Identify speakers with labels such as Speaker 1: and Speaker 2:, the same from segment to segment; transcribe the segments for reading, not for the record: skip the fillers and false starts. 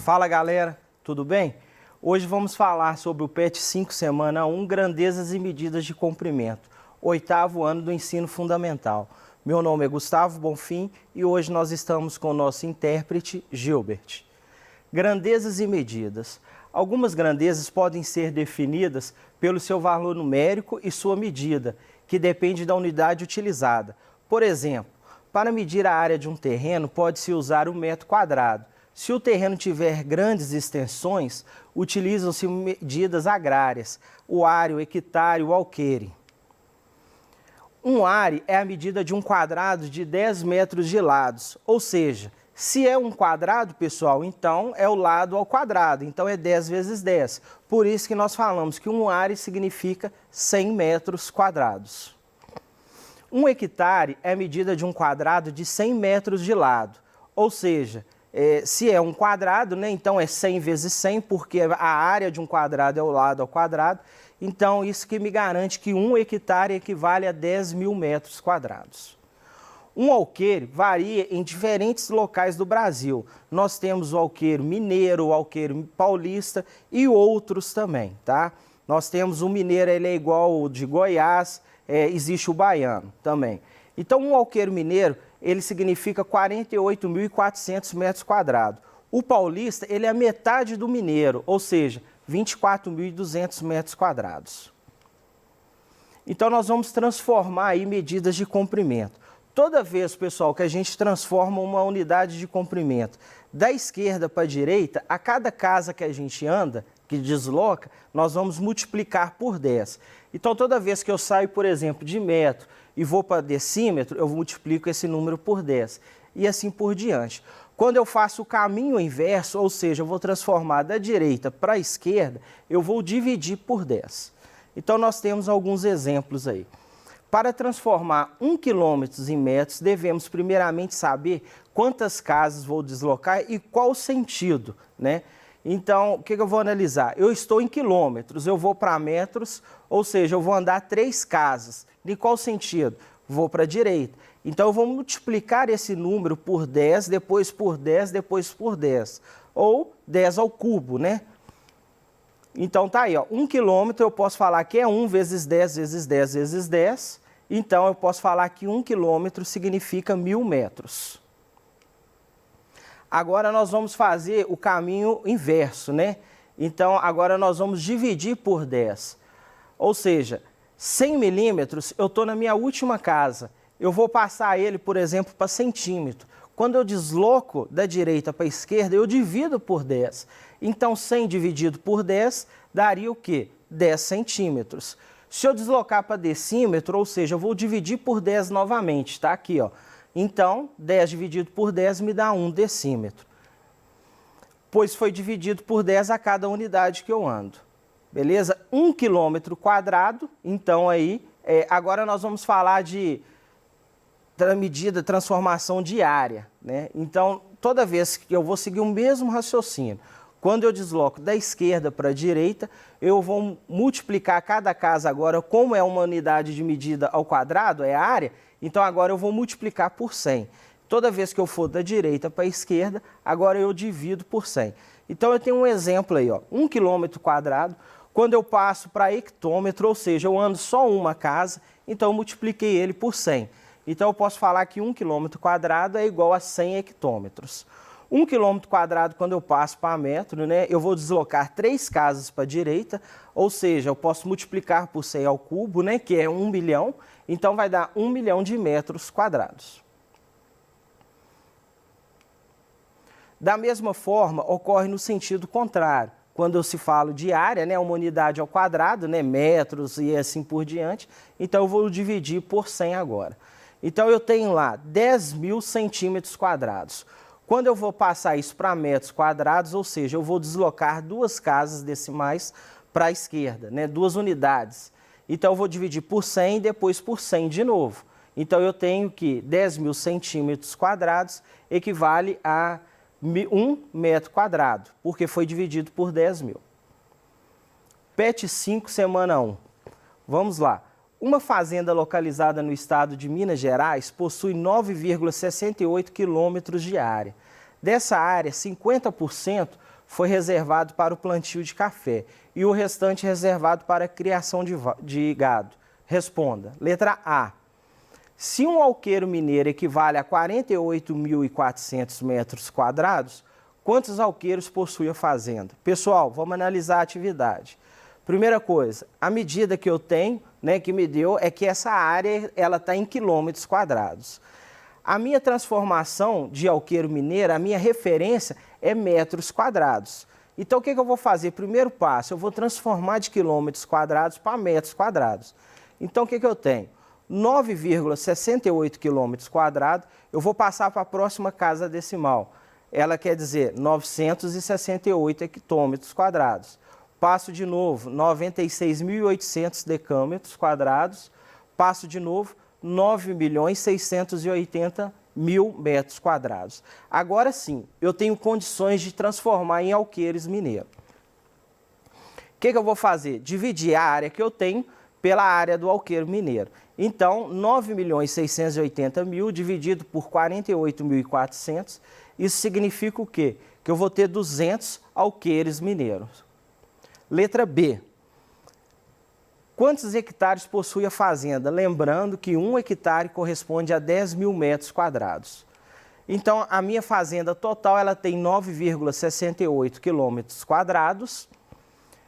Speaker 1: Fala galera, tudo bem? Hoje vamos falar sobre o PET 5 semana 1, grandezas e medidas de comprimento, 8º ano do ensino fundamental. Meu nome é Gustavo Bonfim e hoje nós estamos com o nosso intérprete Gilbert. Grandezas e medidas. Algumas grandezas podem ser definidas pelo seu valor numérico e sua medida, que depende da unidade utilizada. Por exemplo, para medir a área de um terreno, pode-se usar o metro quadrado. Se o terreno tiver grandes extensões, utilizam-se medidas agrárias, o área, o hectare, o alqueire. Um are é a medida de um quadrado de 10 metros de lados, ou seja, se é um quadrado, pessoal, então é o lado ao quadrado, então é 10 vezes 10. Por isso que nós falamos que um are significa 100 metros quadrados. Um hectare é a medida de um quadrado de 100 metros de lado, ou seja, se é um quadrado, né, então é 100 vezes 100, porque a área de um quadrado é o lado ao quadrado. Então, isso que me garante que um hectare equivale a 10.000 metros quadrados. Um alqueire varia em diferentes locais do Brasil. Nós temos o alqueire mineiro, o alqueire paulista e outros também, tá? Nós temos o mineiro, ele é igual ao de Goiás, existe o baiano também. Então, um alqueire mineiro, ele significa 48.400 metros quadrados. O paulista, ele é a metade do mineiro, ou seja, 24.200 metros quadrados. Então, nós vamos transformar aí medidas de comprimento. Toda vez, pessoal, que a gente transforma uma unidade de comprimento da esquerda para a direita, a cada casa que a gente anda, que desloca, nós vamos multiplicar por 10. Então, toda vez que eu saio, por exemplo, de metro e vou para decímetro, eu multiplico esse número por 10. E assim por diante. Quando eu faço o caminho inverso, ou seja, eu vou transformar da direita para a esquerda, eu vou dividir por 10. Então, nós temos alguns exemplos aí. Para transformar 1 quilômetro em metros, devemos primeiramente saber quantas casas vou deslocar e qual sentido, né? Então, o que eu vou analisar? Eu estou em quilômetros, eu vou para metros, ou seja, eu vou andar 3 casas. De qual sentido? Vou para a direita. Então, eu vou multiplicar esse número por 10, depois por 10, depois por 10. Ou 10 ao cubo, né? Então, tá aí, ó, 1 quilômetro eu posso falar que é 1 vezes 10 vezes 10 vezes 10. Então, eu posso falar que 1 quilômetro significa 1.000 metros. Agora, nós vamos fazer o caminho inverso, né? Então, agora nós vamos dividir por 10. Ou seja, 100 milímetros, eu estou na minha última casa. Eu vou passar ele, por exemplo, para centímetro. Quando eu desloco da direita para a esquerda, eu divido por 10. Então, 100 dividido por 10 daria o quê? 10 centímetros. Se eu deslocar para decímetro, ou seja, eu vou dividir por 10 novamente, está aqui, ó. Então, 10 dividido por 10 me dá 1 decímetro. Pois foi dividido por 10 a cada unidade que eu ando. Beleza? 1 quilômetro quadrado, então aí, agora nós vamos falar de medida, transformação de área, né? Então, toda vez que eu vou seguir o mesmo raciocínio, quando eu desloco da esquerda para a direita, eu vou multiplicar cada casa agora, como é uma unidade de medida ao quadrado, é a área, então agora eu vou multiplicar por 100. Toda vez que eu for da direita para a esquerda, agora eu divido por 100. Então eu tenho um exemplo aí, ó, 1 quilômetro quadrado, quando eu passo para hectômetro, ou seja, eu ando só uma casa, então eu multipliquei ele por 100. Então eu posso falar que 1 quilômetro quadrado é igual a 100 hectômetros. 1 quilômetro quadrado, quando eu passo para metro, né, eu vou deslocar 3 casas para a direita, ou seja, eu posso multiplicar por 100 ao cubo, né, que é 1 milhão, então vai dar 1 milhão de metros quadrados. Da mesma forma, ocorre no sentido contrário. Quando eu se falo de área, né, uma unidade ao quadrado, né, metros e assim por diante, então eu vou dividir por 100 agora. Então eu tenho lá 10.000 centímetros quadrados. Quando eu vou passar isso para metros quadrados, ou seja, eu vou deslocar 2 casas decimais para a esquerda, né? 2 unidades. Então, eu vou dividir por 100 e depois por 100 de novo. Então, eu tenho que 10.000 centímetros quadrados equivale a 1 metro quadrado, porque foi dividido por 10.000. PET 5, semana 1. Vamos lá. Uma fazenda localizada no estado de Minas Gerais possui 9,68 quilômetros de área. Dessa área, 50% foi reservado para o plantio de café e o restante reservado para a criação de gado? Responda. Letra A. Se um alqueiro mineiro equivale a 48.400 metros quadrados, quantos alqueiros possui a fazenda? Pessoal, vamos analisar a atividade. Primeira coisa, a medida que eu tenho, que me deu, é que essa área está em quilômetros quadrados. A minha transformação de alqueiro mineiro, a minha referência é metros quadrados. Então, o que eu vou fazer? Primeiro passo, eu vou transformar de quilômetros quadrados para metros quadrados. Então, o que eu tenho? 9,68 quilômetros quadrados, eu vou passar para a próxima casa decimal. Ela quer dizer 968 hectômetros quadrados. Passo de novo, 96.800 decâmetros quadrados. Passo de novo, 9.680.000 metros quadrados. Agora sim, eu tenho condições de transformar em alqueires mineiros. O que eu vou fazer? Dividir a área que eu tenho pela área do alqueiro mineiro. Então, 9.680.000 dividido por 48.400, isso significa o quê? Que eu vou ter 200 alqueires mineiros. Letra B. Quantos hectares possui a fazenda? Lembrando que 1 hectare corresponde a 10.000 metros quadrados. Então, a minha fazenda total ela tem 9,68 quilômetros quadrados.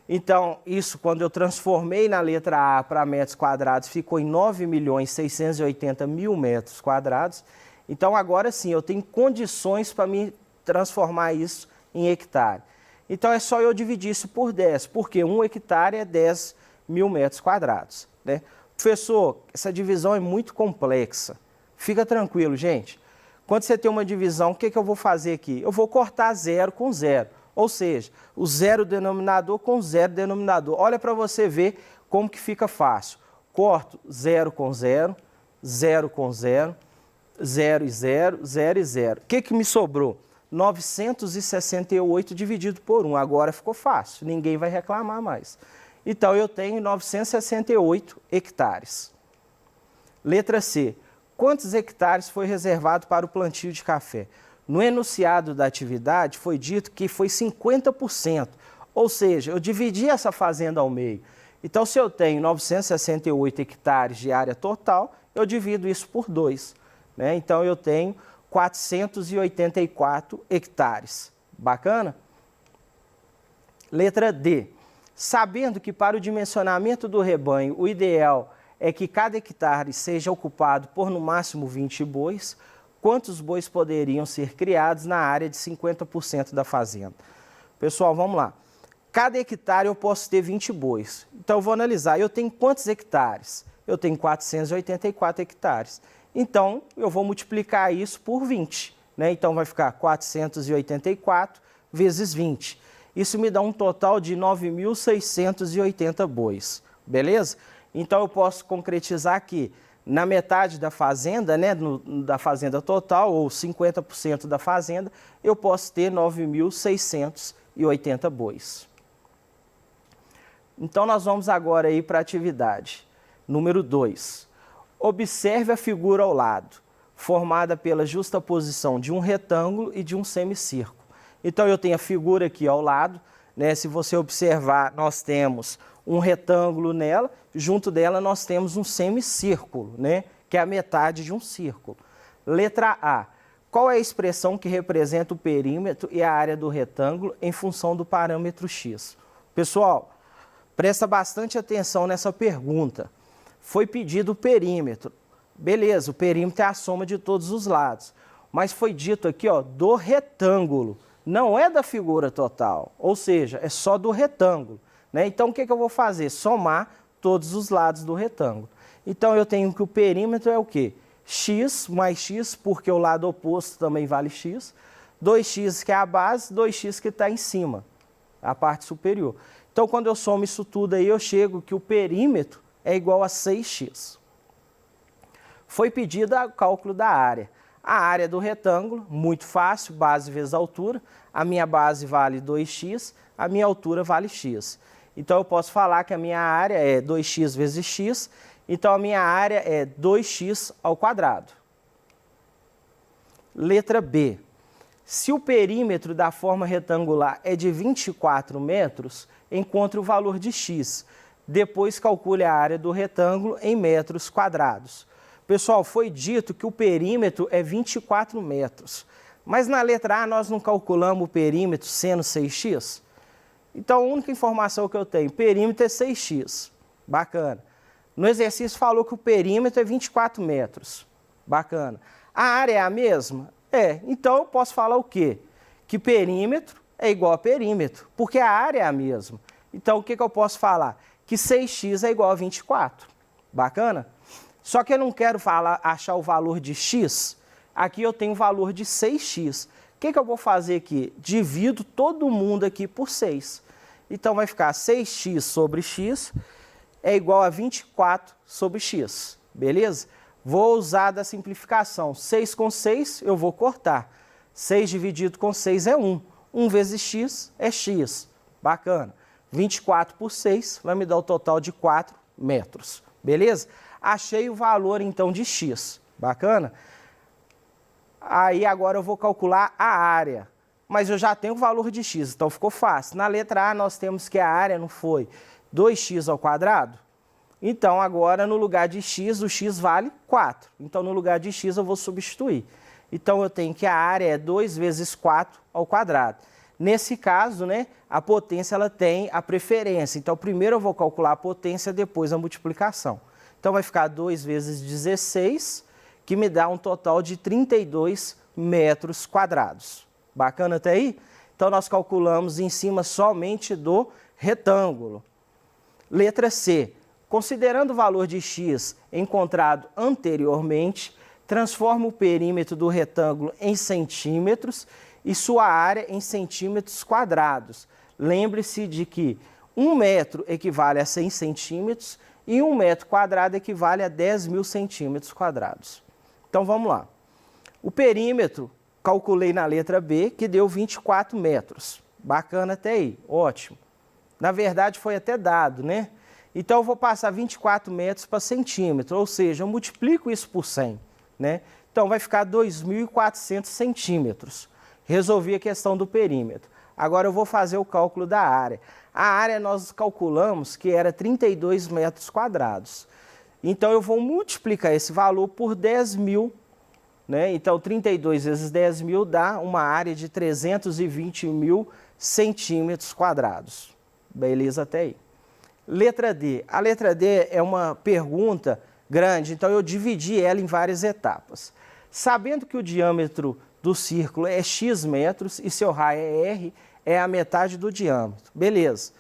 Speaker 1: Então, isso quando eu transformei na letra A para metros quadrados, ficou em 9.680.000 metros quadrados. Então, agora sim, eu tenho condições para me transformar isso em hectare. Então, é só eu dividir isso por 10, porque 1 hectare é 10.000 metros quadrados, né? Professor, essa divisão é muito complexa. Fica tranquilo, gente. Quando você tem uma divisão, o que eu vou fazer aqui? Eu vou cortar zero com zero. Ou seja, o zero denominador com zero denominador. Olha para você ver como que fica fácil. Corto zero com zero, zero com zero, zero e zero, zero e zero. O que me sobrou? 968 dividido por 1. Agora ficou fácil, ninguém vai reclamar mais. Então, eu tenho 968 hectares. Letra C. Quantos hectares foi reservado para o plantio de café? No enunciado da atividade, foi dito que foi 50%. Ou seja, eu dividi essa fazenda ao meio. Então, se eu tenho 968 hectares de área total, eu divido isso por 2. Né? Então, eu tenho 484 hectares. Bacana? Letra D. Sabendo que para o dimensionamento do rebanho, o ideal é que cada hectare seja ocupado por no máximo 20 bois, quantos bois poderiam ser criados na área de 50% da fazenda? Pessoal, vamos lá. Cada hectare eu posso ter 20 bois. Então, eu vou analisar. Eu tenho quantos hectares? Eu tenho 484 hectares. Então, eu vou multiplicar isso por 20. Né? Então, vai ficar 484 vezes 20. Isso me dá um total de 9.680 bois. Beleza? Então, eu posso concretizar aqui. Na metade da fazenda, né, da fazenda total, ou 50% da fazenda, eu posso ter 9.680 bois. Então, nós vamos agora aí para a atividade. Número 2. Observe a figura ao lado, formada pela justaposição de um retângulo e de um semicírculo. Então, eu tenho a figura aqui ao lado, né, se você observar, nós temos um retângulo nela, junto dela nós temos um semicírculo, né, que é a metade de um círculo. Letra A. Qual é a expressão que representa o perímetro e a área do retângulo em função do parâmetro x? Pessoal, presta bastante atenção nessa pergunta. Foi pedido o perímetro. Beleza, o perímetro é a soma de todos os lados. Mas foi dito aqui, ó, do retângulo. Não é da figura total, ou seja, é só do retângulo. Né? Então, o que eu vou fazer? Somar todos os lados do retângulo. Então, eu tenho que o perímetro é o quê? X mais x, porque o lado oposto também vale x. 2x que é a base, 2x que está em cima, a parte superior. Então, quando eu somo isso tudo aí, eu chego que o perímetro é igual a 6x. Foi pedido o cálculo da área. A área do retângulo, muito fácil, base vezes altura. A minha base vale 2x, a minha altura vale x. Então, eu posso falar que a minha área é 2x vezes x, então a minha área é 2x ao quadrado. Letra B. Se o perímetro da forma retangular é de 24 metros, encontre o valor de x. Depois calcule a área do retângulo em metros quadrados. Pessoal, foi dito que o perímetro é 24 metros. Mas na letra A nós não calculamos o perímetro sendo 6x? Então a única informação que eu tenho, perímetro é 6x. Bacana. No exercício falou que o perímetro é 24 metros. Bacana. A área é a mesma? É. Então eu posso falar o quê? Que perímetro é igual a perímetro, porque a área é a mesma. Então o que eu posso falar? Que 6x é igual a 24. Bacana? Só que eu não quero achar o valor de x. Aqui eu tenho o valor de 6x. O que eu vou fazer aqui? Divido todo mundo aqui por 6. Então vai ficar 6x sobre x é igual a 24 sobre x. Beleza? Vou usar da simplificação. 6 com 6 eu vou cortar. 6 dividido com 6 é 1. 1 vezes x é x. Bacana. 24 por 6 vai me dar o total de 4 metros. Beleza? Achei o valor então de x. Bacana? Aí agora eu vou calcular a área. Mas eu já tenho o valor de x, então ficou fácil. Na letra A nós temos que a área não foi 2x ao quadrado? Então agora no lugar de x, o x vale 4. Então no lugar de x eu vou substituir. Então eu tenho que a área é 2 vezes 4 ao quadrado. Nesse caso, né, a potência ela tem a preferência. Então primeiro eu vou calcular a potência, depois a multiplicação. Então vai ficar 2 vezes 16, que me dá um total de 32 metros quadrados. Bacana até aí? Então nós calculamos em cima somente do retângulo. Letra C. Considerando o valor de x encontrado anteriormente, transforma o perímetro do retângulo em centímetros e sua área em centímetros quadrados. Lembre-se de que 1 metro equivale a 100 centímetros e 1 metro quadrado equivale a 10.000 centímetros quadrados. Então vamos lá. O perímetro, calculei na letra B, que deu 24 metros. Bacana até aí, ótimo. Na verdade foi até dado, né? Então eu vou passar 24 metros para centímetro, ou seja, eu multiplico isso por 100, né? Então vai ficar 2.400 centímetros. Resolvi a questão do perímetro. Agora eu vou fazer o cálculo da área. A área nós calculamos que era 32 metros quadrados. Então eu vou multiplicar esse valor por 10.000, né? Então 32 vezes 10.000 dá uma área de 320.000 centímetros quadrados. Beleza até aí. Letra D. A letra D é uma pergunta grande, então eu dividi ela em várias etapas. Sabendo que o diâmetro do círculo é x metros e seu raio é r, é a metade do diâmetro. Beleza.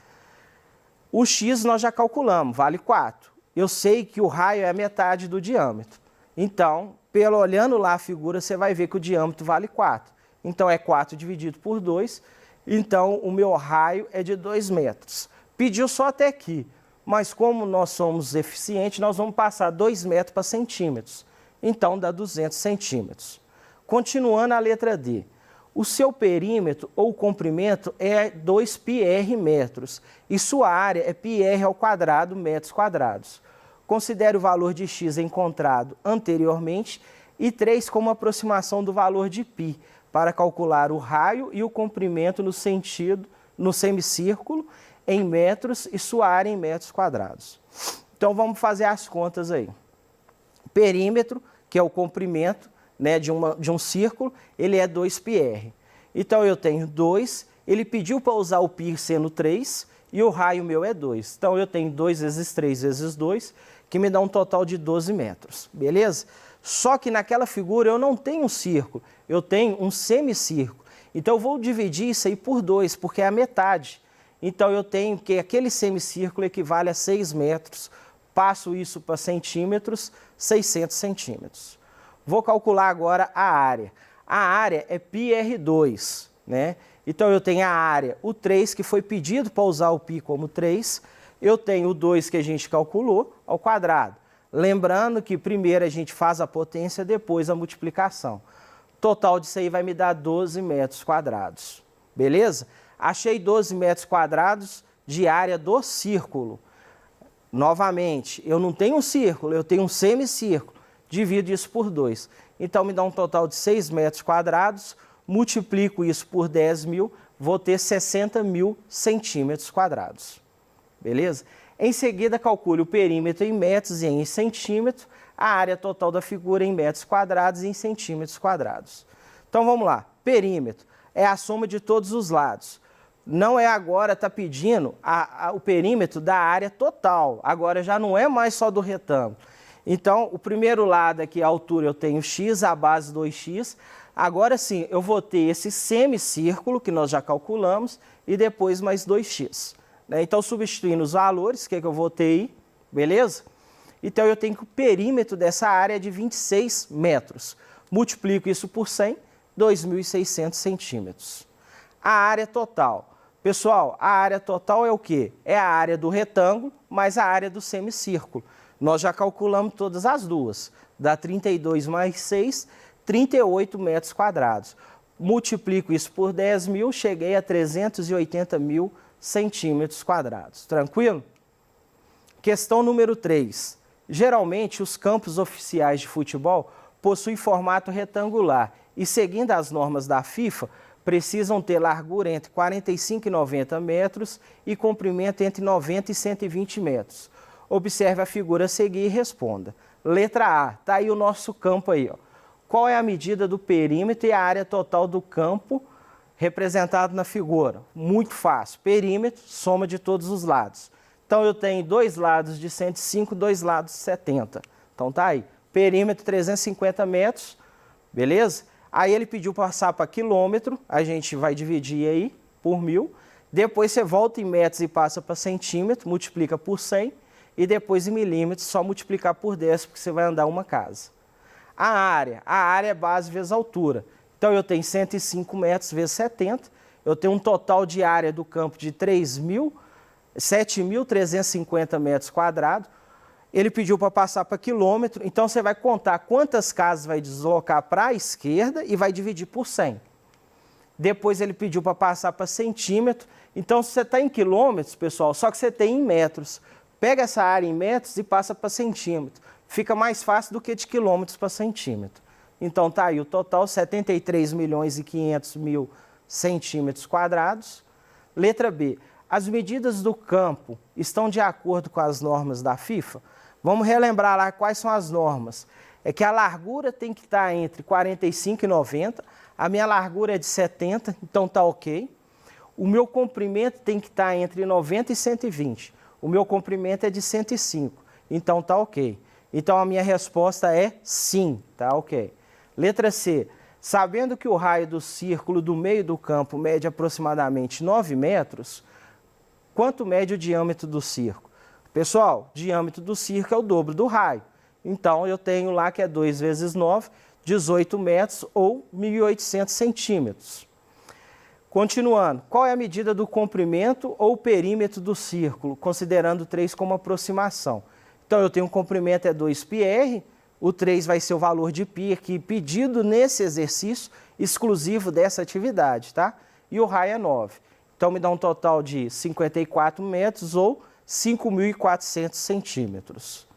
Speaker 1: O x nós já calculamos, vale 4. Eu sei que o raio é a metade do diâmetro. Então, olhando lá a figura, você vai ver que o diâmetro vale 4. Então, é 4 dividido por 2. Então, o meu raio é de 2 metros. Pediu só até aqui, mas como nós somos eficientes, nós vamos passar 2 metros para centímetros. Então, dá 200 centímetros. Continuando a letra D. O seu perímetro ou comprimento é 2πr metros e sua área é πr ao quadrado metros quadrados. Considere o valor de x encontrado anteriormente e 3 como aproximação do valor de π para calcular o raio e o comprimento no semicírculo em metros e sua área em metros quadrados. Então vamos fazer as contas aí. Perímetro, que é o comprimento, né, de um círculo, ele é 2πr. Então eu tenho 2, ele pediu para usar o π sendo 3 e o raio meu é 2. Então eu tenho 2 vezes 3 vezes 2, que me dá um total de 12 metros, beleza? Só que naquela figura eu não tenho um círculo, eu tenho um semicírculo. Então eu vou dividir isso aí por 2, porque é a metade. Então eu tenho que aquele semicírculo equivale a 6 metros, passo isso para centímetros, 600 centímetros. Vou calcular agora a área. A área é πr2, né? Então eu tenho a área, o 3 que foi pedido para usar o π como 3, eu tenho o 2 que a gente calculou ao quadrado. Lembrando que primeiro a gente faz a potência, depois a multiplicação. Total disso aí vai me dar 12 metros quadrados, beleza? Achei 12 metros quadrados de área do círculo. Novamente, eu não tenho um círculo, eu tenho um semicírculo. Divido isso por 2. Então, me dá um total de 6 metros quadrados, multiplico isso por 10 mil, vou ter 60 mil centímetros quadrados. Beleza? Em seguida, calcule o perímetro em metros e em centímetros, a área total da figura em metros quadrados e em centímetros quadrados. Então vamos lá, perímetro é a soma de todos os lados. Não é agora, está pedindo o perímetro da área total, agora já não é mais só do retângulo. Então, o primeiro lado aqui, a altura, eu tenho x, a base 2x. Agora sim, eu vou ter esse semicírculo, que nós já calculamos, e depois mais 2x. Então, substituindo os valores, o que eu vou ter aí? Beleza? Então, eu tenho que o perímetro dessa área é de 26 metros. Multiplico isso por 100, 2.600 centímetros. A área total. Pessoal, a área total é o quê? É a área do retângulo mais a área do semicírculo. Nós já calculamos todas as duas. Dá 32 mais 6, 38 metros quadrados. Multiplico isso por 10 mil, cheguei a 380 mil centímetros quadrados. Tranquilo? Questão número 3. Geralmente, os campos oficiais de futebol possuem formato retangular e, seguindo as normas da FIFA, precisam ter largura entre 45 e 90 metros e comprimento entre 90 e 120 metros. Observe a figura a seguir e responda. Letra A, está aí o nosso campo aí, ó. Qual é a medida do perímetro e a área total do campo representado na figura? Muito fácil. Perímetro, soma de todos os lados. Então, eu tenho dois lados de 105, dois lados de 70. Então, tá aí. Perímetro, 350 metros, beleza? Aí, ele pediu para passar para quilômetro, a gente vai dividir aí por 1000. Depois, você volta em metros e passa para centímetro, multiplica por 100. E depois, em milímetros, só multiplicar por 10, porque você vai andar uma casa. A área é base vezes altura. Então, eu tenho 105 metros vezes 70. Eu tenho um total de área do campo de 7.350 metros quadrados. Ele pediu para passar para quilômetro. Então, você vai contar quantas casas vai deslocar para a esquerda e vai dividir por 100. Depois, ele pediu para passar para centímetro. Então, se você está em quilômetros, pessoal, só que você tem em metros. Pega essa área em metros e passa para centímetro. Fica mais fácil do que de quilômetros para centímetro. Então, tá aí o total, 73.500.000 centímetros quadrados. Letra B. As medidas do campo estão de acordo com as normas da FIFA? Vamos relembrar lá quais são as normas. É que a largura tem que estar entre 45 e 90. A minha largura é de 70, então tá ok. O meu comprimento tem que estar entre 90 e 120. O meu comprimento é de 105, então tá ok. Então, a minha resposta é sim, tá ok. Letra C. Sabendo que o raio do círculo do meio do campo mede aproximadamente 9 metros, quanto mede o diâmetro do círculo? Pessoal, o diâmetro do círculo é o dobro do raio. Então, eu tenho lá que é 2 vezes 9, 18 metros ou 1.800 centímetros. Continuando, qual é a medida do comprimento ou perímetro do círculo, considerando 3 como aproximação? Então, eu tenho um comprimento é 2πr, o 3 vai ser o valor de π aqui pedido nesse exercício exclusivo dessa atividade, tá? E o raio é 9. Então, me dá um total de 54 metros ou 5.400 centímetros.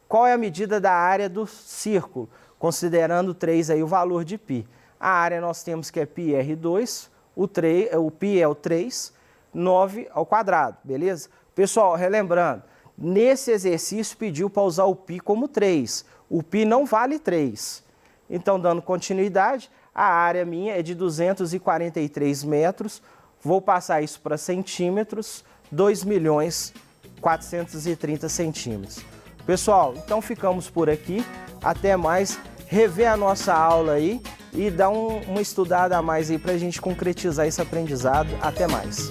Speaker 1: Qual é a medida da área do círculo, considerando 3 aí o valor de π? A área nós temos que é πr2, o π é o 3, 9 ao quadrado, beleza? Pessoal, relembrando, nesse exercício pediu para usar o π como 3. O π não vale 3. Então, dando continuidade, a área minha é de 243 metros. Vou passar isso para centímetros, 2.430 centímetros. Pessoal, então ficamos por aqui. Até mais. Rever a nossa aula aí e dar uma estudada a mais aí para a gente concretizar esse aprendizado. Até mais.